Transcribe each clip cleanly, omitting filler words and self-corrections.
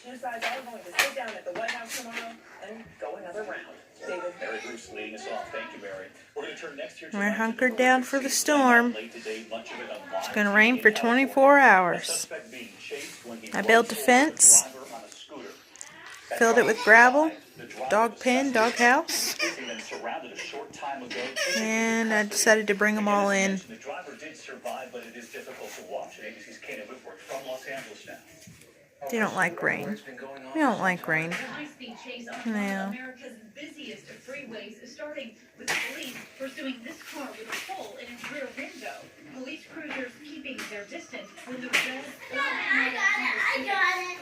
Two sides are going to sit down at the White House tomorrow and go another round. David. Mary Bruce leading us off. Thank you, Mary. We're going to turn next year. We're hunkered down for the storm. It's going to rain for 24 hours. I built a fence, filled it with gravel, dog pen, dog house, and I decided to bring them all in. The driver did survive, but it is difficult to watch. ABC's Kana Whitworth from Los Angeles now. They don't like rain. They don't like rain. High-speed chase on No. one of America's busiest freeways, starting with police pursuing this car with a hole in its rear window. Police cruisers keeping their distance when the red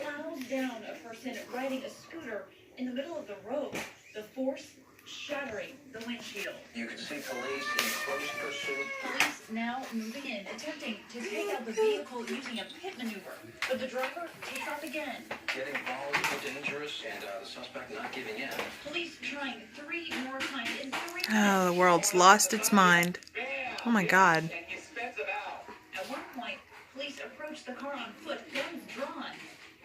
plows down a person riding a scooter in the middle of the road. The force shattering the windshield. You can see police in close pursuit. Police now moving in, attempting to take out the vehicle using a pit maneuver. But the driver takes off again. Getting volatile, dangerous, and the suspect not giving in. Police trying 3 more times in 3 Oh, the world's lost its mind. Oh my God. At one point, police approach the car on foot, guns drawn,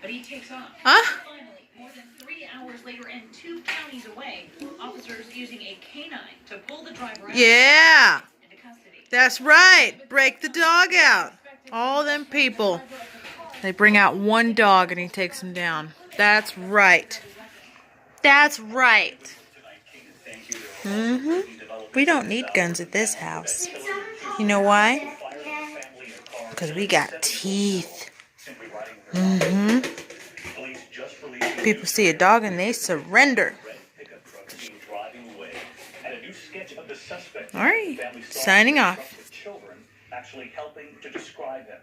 but he takes off. Huh? Finally, more than 3 hours later and 2 counties away, officers using a canine to pull the driver out Yeah, into custody. that's right. Break the dog out. All them people. They bring out one dog and he takes him down. That's right. That's right. We don't need guns at this house. You know why? Because we got teeth. People see a dog and they surrender. All right, signing off. Children actually helping to describe him.